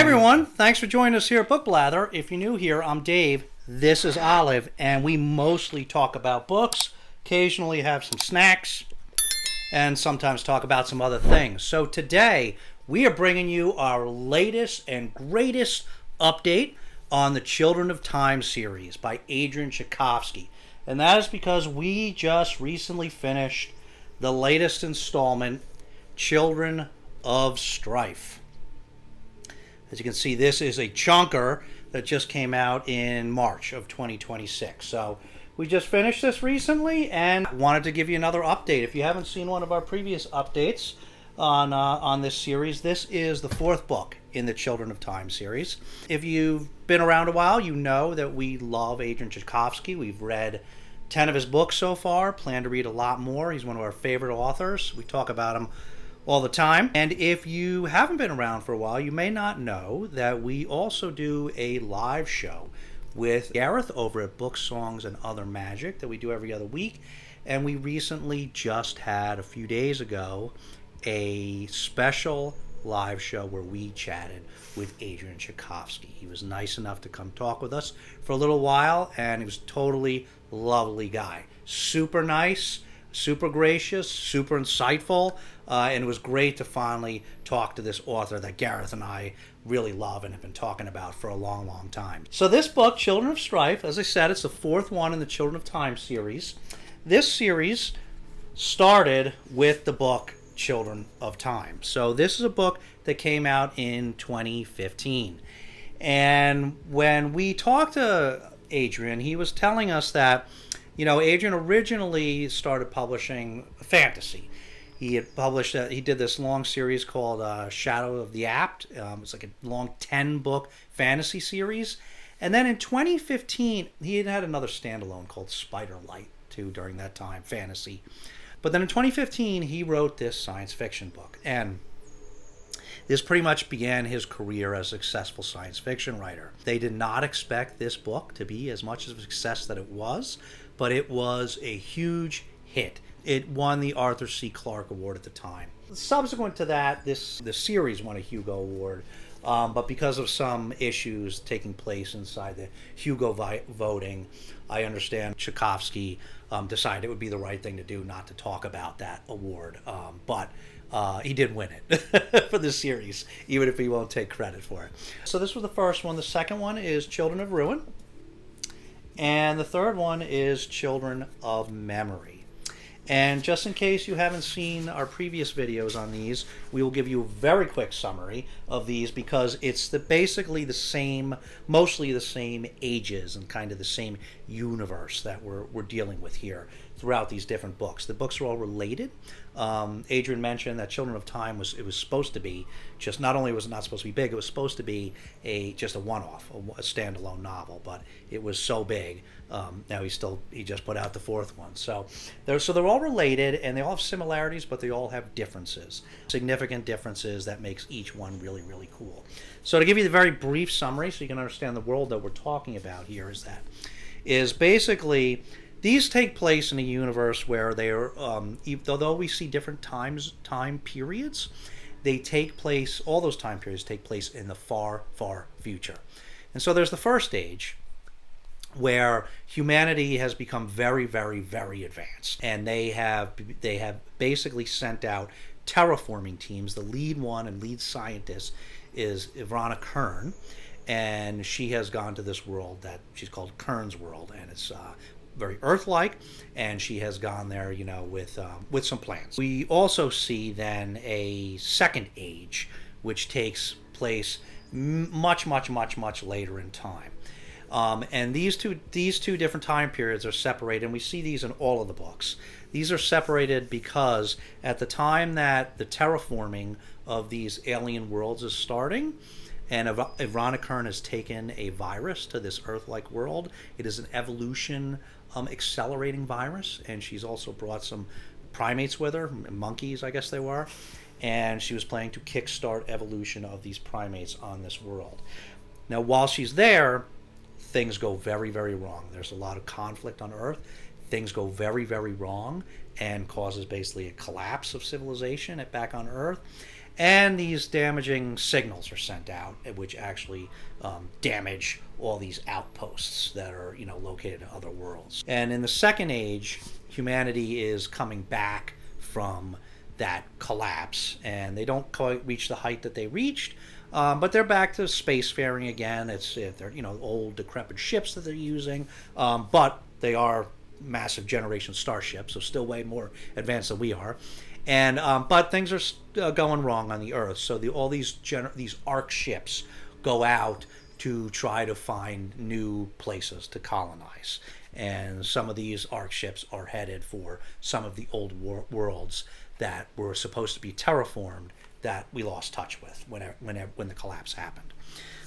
everyone, thanks for joining us here at Book Blather. If you're new here, I'm Dave, this is Olive, and we mostly talk about books, occasionally have some snacks, and sometimes talk about some other things. So today, we are bringing you our latest and greatest update on the Children of Time series by Adrian Tchaikovsky. And that is because we just recently finished the latest installment, Children of Strife. As you can see, this is a chunker that just came out in March of 2026. So we just finished this recently and wanted to give you another update. If you haven't seen one of our previous updates on this series, this is the fourth book in the Children of Time series. If you've been around a while, you know that we love Adrian Tchaikovsky. We've read 10 of his books so far, plan to read a lot more. He's one of our favorite authors. We talk about him all the time. And if you haven't been around for a while, you may not know that we also do a live show with Gareth over at Books, Songs, and Other Magic that we do every other week. And we recently just had, a few days ago, a special live show where we chatted with Adrian Tchaikovsky. He was nice enough to come talk with us for a little while, and he was a totally lovely guy. Super nice, super gracious, super insightful, and it was great to finally talk to this author that Gareth and I really love and have been talking about for a long, long time. So this book, Children of Strife, as I said, it's the fourth one in the Children of Time series. This series started with the book Children of Time. So this is a book that came out in 2015. And when we talked to Adrian, he was telling us that, Adrian originally started publishing fantasy. He had published, he did this long series called Shadow of the Apt. It's like a long 10-book fantasy series. And then in 2015, he had another standalone called Spiderlight, too, during that time, fantasy. But then in 2015, he wrote this science fiction book. And this pretty much began his career as a successful science fiction writer. They did not expect this book to be as much of a success that it was, but it was a huge hit. It won the Arthur C. Clarke Award at the time. Subsequent to that, the series won a Hugo Award, but because of some issues taking place inside the Hugo voting, I understand Tchaikovsky decided it would be the right thing to do not to talk about that award, but he did win it for this series, even if he won't take credit for it. So this was the first one. The second one is Children of Ruin, and the third one is Children of Memory. And just in case you haven't seen our previous videos on these, we will give you a very quick summary of these because it's basically the same, mostly the same ages and kind of the same universe that we're dealing with here throughout these different books. The books are all related. Adrian mentioned that Children of Time was supposed to be just, not only was it not supposed to be big, it was supposed to be just a one-off, a standalone novel, but it was so big. Now he just put out the fourth one. So they're all related and they all have similarities, but they all have differences, significant differences that makes each one really, really cool. So to give you the very brief summary so you can understand the world that we're talking about here is basically these take place in a universe where they are, although we see different time periods, all those time periods take place in the far, far future. And so there's the first age where humanity has become very, very, very advanced. And they have basically sent out terraforming teams. The lead one and lead scientist is Ivana Kern. And she has gone to this world that she's called Kern's World. And it's very Earth-like, and she has gone there, with some plans. We also see then a second age, which takes place much, much, much, much later in time. And these two different time periods are separated, and we see these in all of the books. These are separated because at the time that the terraforming of these alien worlds is starting, and Ivana Kern has taken a virus to this Earth-like world. It is an evolution accelerating virus, and she's also brought some primates with her, monkeys, I guess they were, and she was planning to kickstart evolution of these primates on this world. Now, while she's there, things go very, very wrong. There's a lot of conflict on Earth. Things go very, very wrong and causes basically a collapse of civilization back on Earth. and these damaging signals are sent out, which actually damage all these outposts that are located in other worlds. And in the second age, humanity is coming back from that collapse, and they don't quite reach the height that they reached, but they're back to spacefaring again. They're old decrepit ships that they're using, but they are massive generation starships, so still way more advanced than we are. And but things are going wrong on the Earth. So all these arc ships go out to try to find new places to colonize. And some of these arc ships are headed for some of the old worlds that were supposed to be terraformed that we lost touch with when the collapse happened.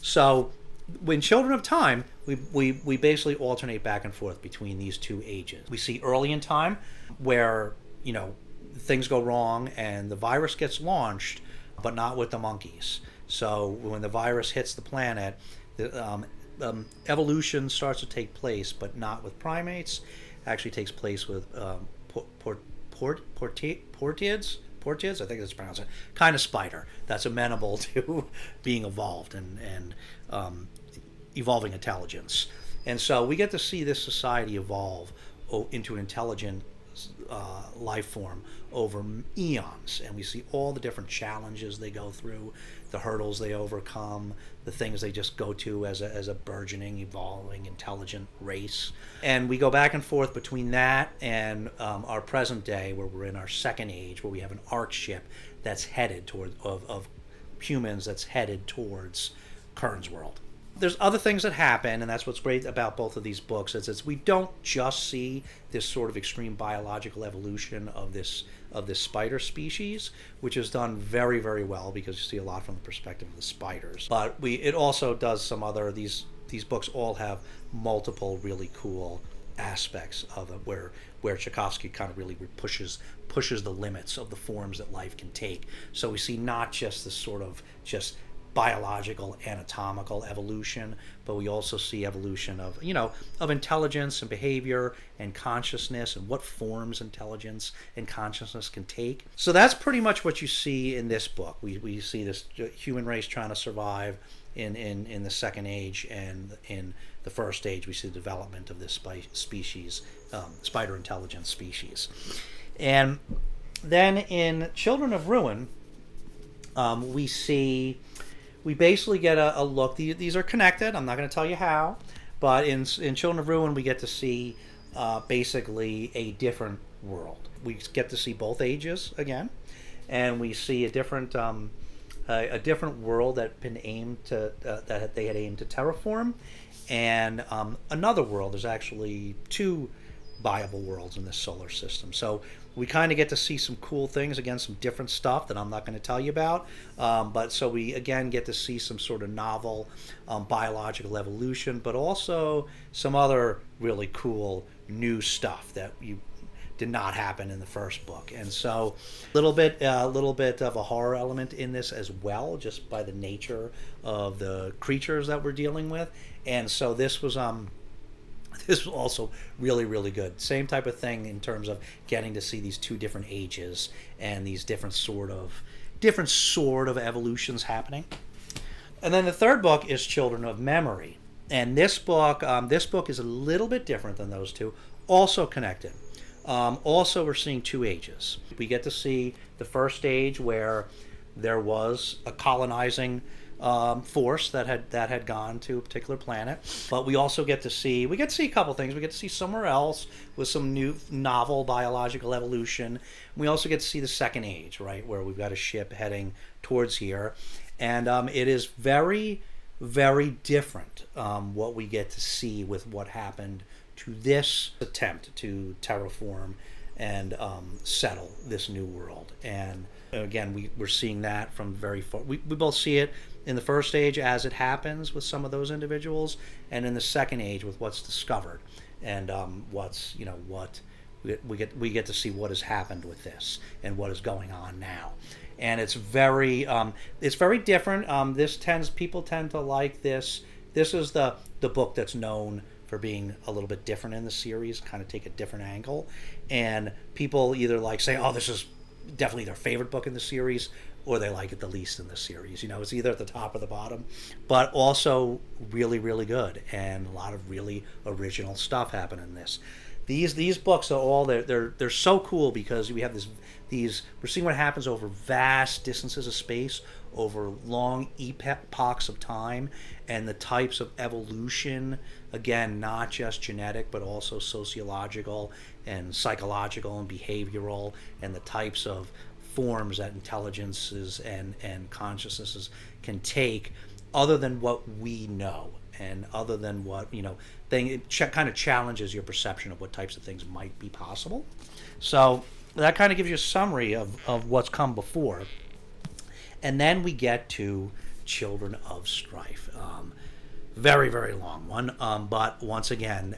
So when Children of Time, we basically alternate back and forth between these two ages. We see early in time where things go wrong and the virus gets launched, but not with the monkeys. So when the virus hits the planet, the evolution starts to take place, but not with primates. It actually takes place with portids, I think that's pronounced it, kind of spider that's amenable to being evolved and evolving intelligence. And so we get to see this society evolve into an intelligent life form over eons, and we see all the different challenges they go through, the hurdles they overcome, the things they just go to as a burgeoning, evolving, intelligent race. And we go back and forth between that and our present day, where we're in our second age, where we have an arc ship that's headed toward of humans that's headed towards Kern's world. There's other things that happen, and that's what's great about both of these books, is we don't just see this sort of extreme biological evolution of this spider species, which is done very, very well because you see a lot from the perspective of the spiders. But it also does some other, these books all have multiple really cool aspects of it, where Tchaikovsky kind of really pushes the limits of the forms that life can take. So we see not just this sort of just biological, anatomical evolution, but we also see evolution of intelligence and behavior and consciousness and what forms intelligence and consciousness can take. So that's pretty much what you see in this book. We see this human race trying to survive in the second age, and in the first age we see the development of this species, spider intelligence species. And then in Children of Ruin, we basically get a look. These are connected. I'm not going to tell you how, but in Children of Ruin, we get to see basically a different world. We get to see both ages again, and we see a different world that been aimed to that they had aimed to terraform, and another world. There's actually two viable worlds in this solar system. So we kind of get to see some cool things, again, some different stuff that I'm not going to tell you about. But so we, again, get to see some sort of novel biological evolution, but also some other really cool new stuff that did not happen in the first book. And so a little bit of a horror element in this as well, just by the nature of the creatures that we're dealing with. And so this was also really, really good. Same type of thing in terms of getting to see these two different ages and these different sort of evolutions happening. And then the third book is Children of Memory. And this book is a little bit different than those two, also connected. Also, we're seeing two ages. We get to see the first age where there was a colonizing force that had gone to a particular planet, but we also get to see a couple things. We get to see somewhere else with some new novel biological evolution. We also get to see the second age, right, where we've got a ship heading towards here, and it is very, very different what we get to see with what happened to this attempt to terraform and settle this new world. And again, we're seeing that from very far. We both see it in the first age as it happens with some of those individuals, and in the second age with what's discovered, and we get to see what has happened with this and what is going on now. And it's very different. People tend to like this. This is the book that's known for being a little bit different in the series, kind of take a different angle, and people either say, oh, this is definitely their favorite book in the series, or they like it the least in the series. It's either at the top or the bottom, but also really, really good, and a lot of really original stuff happening in this. These books are all they're so cool because we have we're seeing what happens over vast distances of space, over long epochs of time, and the types of evolution, again, not just genetic but also sociological and psychological and behavioral, and the types of forms that intelligences and consciousnesses can take other than what we know, and other than what it kind of challenges your perception of what types of things might be possible. So that kind of gives you a summary of what's come before. And then we get to Children of Strife. Very, very long one, but once again,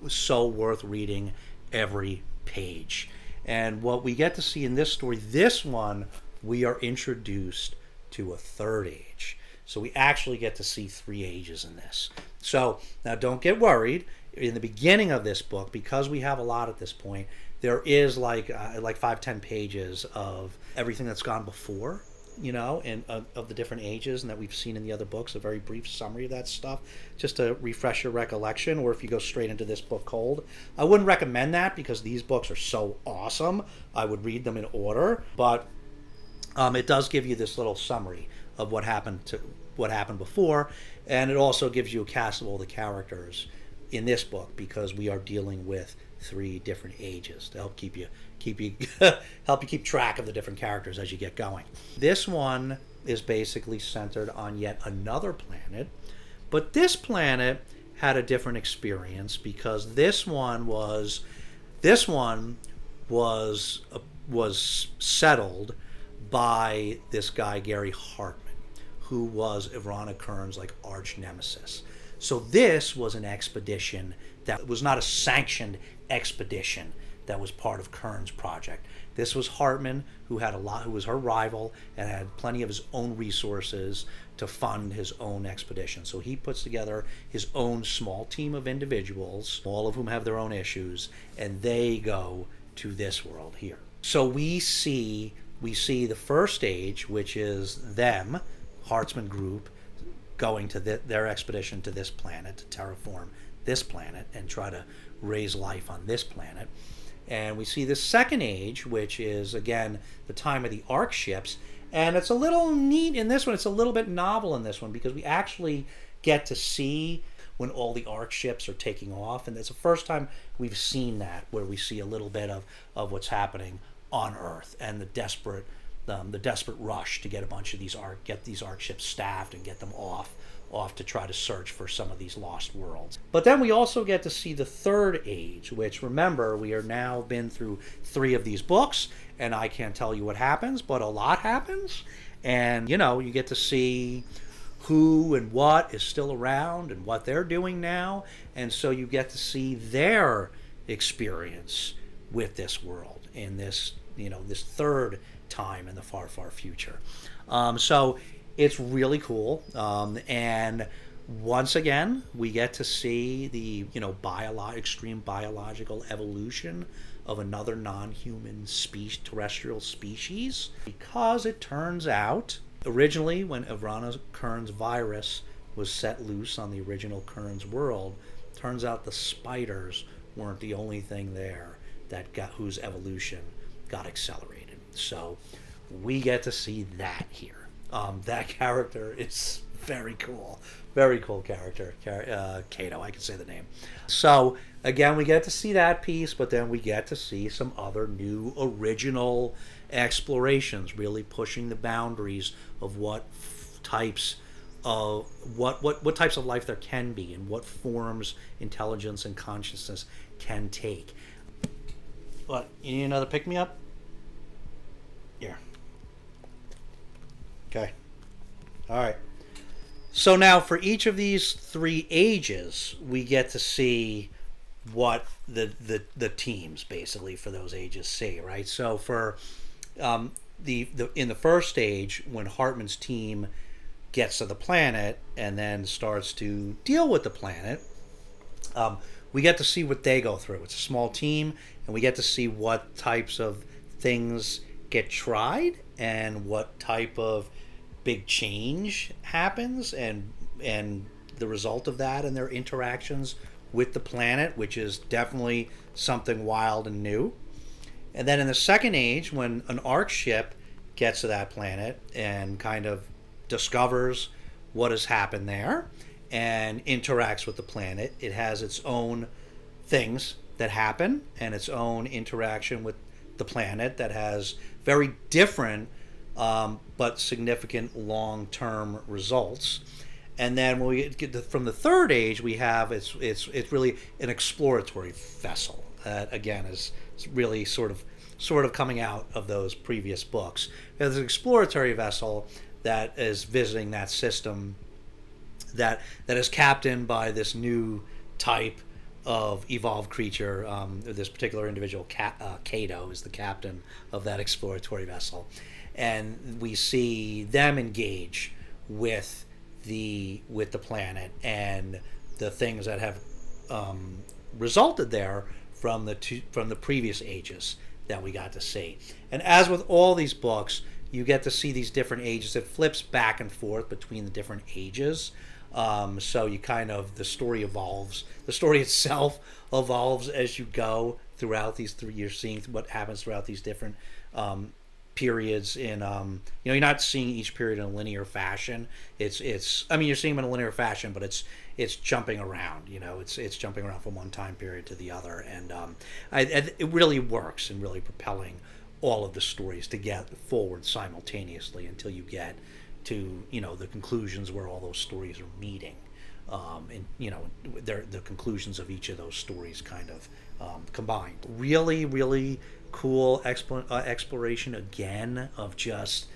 so worth reading every page. And what we get to see in this story, this one, we are introduced to a third age. So we actually get to see 3 ages in this. So now don't get worried. In the beginning of this book, because we have a lot at this point, there is like 5-10 pages of everything that's gone before, and of the different ages and that we've seen in the other books, a very brief summary of that stuff, just to refresh your recollection, or if you go straight into this book cold. I wouldn't recommend that because these books are so awesome. I would read them in order, but it does give you this little summary of what happened before, and it also gives you a cast of all the characters in this book, because we are dealing with 3 different ages to help keep you keep track of the different characters as you get going. This one is basically centered on yet another planet, but this planet had a different experience because this one was settled by this guy Gary Hartman, who was Ivana Kern's arch nemesis. So this was an expedition that was not a sanctioned expedition that was part of Kern's project. This was Hartman, who was her rival and had plenty of his own resources to fund his own expedition. So he puts together his own small team of individuals, all of whom have their own issues, and they go to this world here. So we see the first age, which is them, Hartman group, going to their expedition to this planet to terraform this planet and try to raise life on this planet. And we see the second age, which is, again, the time of the Ark ships. And it's a little neat in this one. It's a little bit novel in this one because we actually get to see when all the Ark ships are taking off. And it's the first time we've seen that, where we see a little bit of what's happening on Earth and the desperate rush to get a bunch of these Ark ships staffed and get them off to try to search for some of these lost worlds. But then we also get to see the third age, which, remember, we are now been through 3 of these books, and I can't tell you what happens, but a lot happens. And, you get to see who and what is still around and what they're doing now. And so you get to see their experience with this world in this, this third time in the far, far future. So it's really cool. And once again, we get to see the, extreme biological evolution of another non-human terrestrial species, because it turns out originally when Ivana Kern's virus was set loose on the original Kern's world, turns out the spiders weren't the only thing there whose evolution got accelerated. So we get to see that here. That character is very cool. Very cool character. Kato, I can say the name. So, again, we get to see that piece, but then we get to see some other new original explorations, really pushing the boundaries of what types of life there can be and what forms intelligence and consciousness can take. What, you need another pick-me-up? Here. Okay. All right. So now for each of these 3 ages, we get to see what the teams basically for those ages see, right? So for in the first stage, when Hartman's team gets to the planet and then starts to deal with the planet, we get to see what they go through. It's a small team, and we get to see what types of things get tried and what type of big change happens, and the result of that and their interactions with the planet, which is definitely something wild and new. And then in the second age, when an arc ship gets to that planet and kind of discovers what has happened there and interacts with the planet, it has its own things that happen and its own interaction with the planet that has very different but significant long-term results. And then when we get from the third age, we have it's really an exploratory vessel that again is really sort of coming out of those previous books. There's an exploratory vessel that is visiting that system that is captained by this new type of evolved creature. This particular individual, Cato, is the captain of that exploratory vessel, and we see them engage with the planet and the things that have resulted there from the previous ages that we got to see. And as with all these books, you get to see these different ages. It flips back and forth between the different ages. So you kind of, the story evolves. The story itself evolves as you go throughout these three. You're seeing what happens throughout these different periods in you're not seeing each period in a linear fashion. It's I mean, you're seeing them in a linear fashion, but it's jumping around. It's jumping around from one time period to the other, and it really works in really propelling all of the stories to get forward simultaneously until you get to the conclusions where all those stories are meeting, and the conclusions of each of those stories kind of combined. Really cool exploration again of just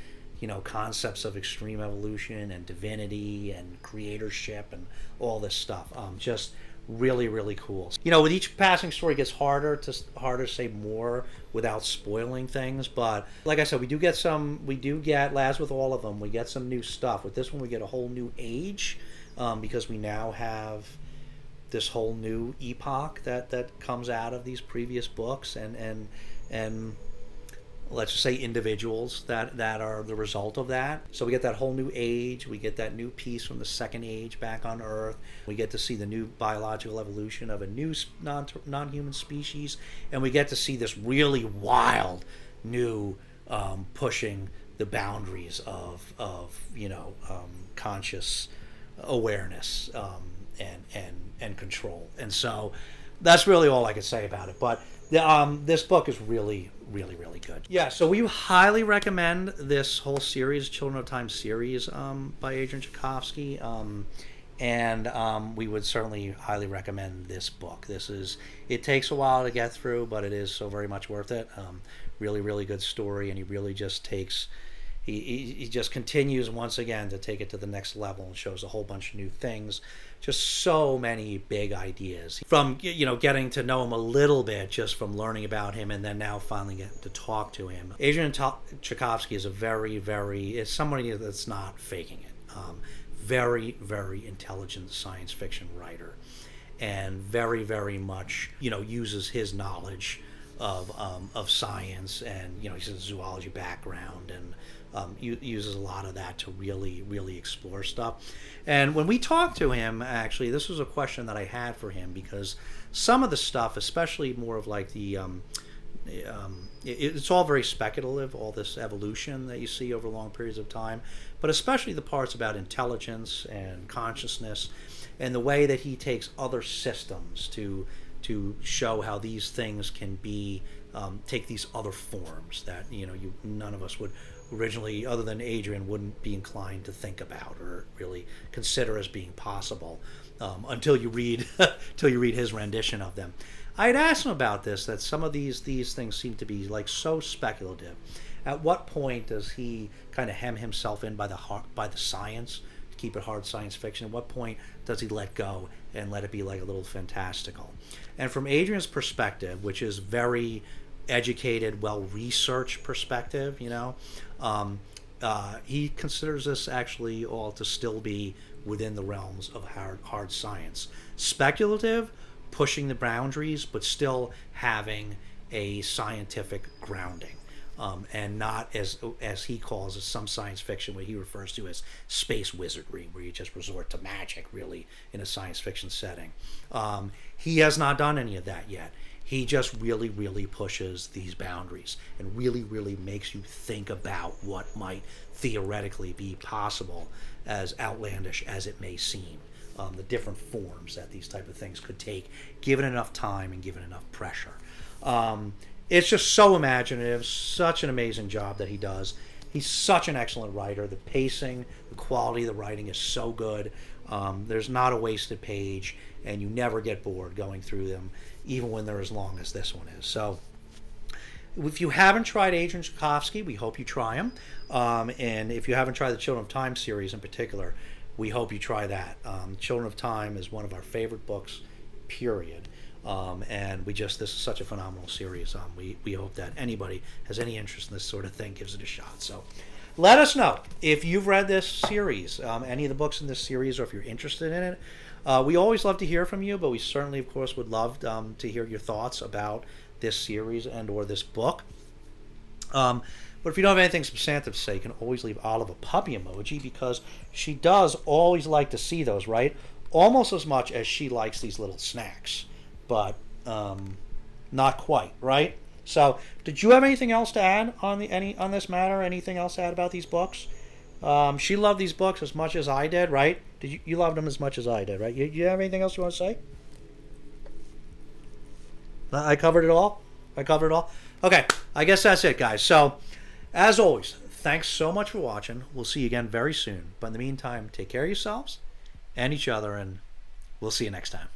concepts of extreme evolution and divinity and creatorship and all this stuff. Just really cool. With each passing story, it gets harder to say more without spoiling things. But like I said, we do get, as with all of them, we get some new stuff. With this one, we get a whole new age, because we now have this whole new epoch that comes out of these previous books, and let's just say individuals that are the result of that. So we get that whole new age, we get that new piece from the second age back on Earth, we get to see the new biological evolution of a new non-human species, and we get to see this really wild new pushing the boundaries of conscious awareness and control. And so that's really all I can say about it. But this book is really good. Yeah, so we highly recommend this whole series, Children of Time series, by Adrian Tchaikovsky, and we would certainly highly recommend this book. It takes a while to get through, but it is so very much worth it. Really good story, and he really just takes. He just continues once again to take it to the next level and shows a whole bunch of new things. Just so many big ideas. From getting to know him a little bit just from learning about him, and then now finally getting to talk to him. Adrian Tchaikovsky is is somebody that's not faking it. Very intelligent science fiction writer, and very much uses his knowledge of science, and he has a zoology background, and uses a lot of that to really explore stuff. And when we talked to him, actually, this was a question that I had for him, because some of the stuff, especially more of like the it's all very speculative, all this evolution that you see over long periods of time, but especially the parts about intelligence and consciousness, and the way that he takes other systems to show how these things can be take these other forms that none of us would originally, other than Adrian, wouldn't be inclined to think about or really consider as being possible until you read his rendition of them. I had asked him about this, that some of these things seem to be like so speculative. At what point does he kind of hem himself in by the science, to keep it hard science fiction? At what point does he let go and let it be like a little fantastical? And from Adrian's perspective, which is very educated, well-researched perspective, he considers this actually all to still be within the realms of hard science. Speculative, pushing the boundaries, but still having a scientific grounding. and not as he calls it, some science fiction where he refers to as space wizardry, where you just resort to magic really in a science fiction setting. He has not done any of that yet. He just really, really pushes these boundaries and really, really makes you think about what might theoretically be possible, as outlandish as it may seem. The different forms that these type of things could take, given enough time and given enough pressure. It's just so imaginative, such an amazing job that he does. He's such an excellent writer. The pacing, the quality of the writing is so good. There's not a wasted page, and you never get bored going through them, even when they're as long as this one is. So if you haven't tried Adrian Tchaikovsky, we hope you try him. And if you haven't tried the Children of Time series in particular, we hope you try that. Children of Time is one of our favorite books, period. And this is such a phenomenal series. We hope that anybody has any interest in this sort of thing gives it a shot. So let us know if you've read this series, any of the books in this series, or if you're interested in it. We always love to hear from you, but we certainly, of course, would love to hear your thoughts about this series and or this book. But if you don't have anything substantive to say, you can always leave Olive a puppy emoji, because she does always like to see those, right? Almost as much as she likes these little snacks, but not quite, right? So, did you have anything else to add on this matter? Anything else to add about these books? She loved these books as much as I did, right? Did you loved them as much as I did, right? You have anything else you want to say? I covered it all? Okay, I guess that's it, guys. So, as always, thanks so much for watching. We'll see you again very soon. But in the meantime, take care of yourselves and each other, and we'll see you next time.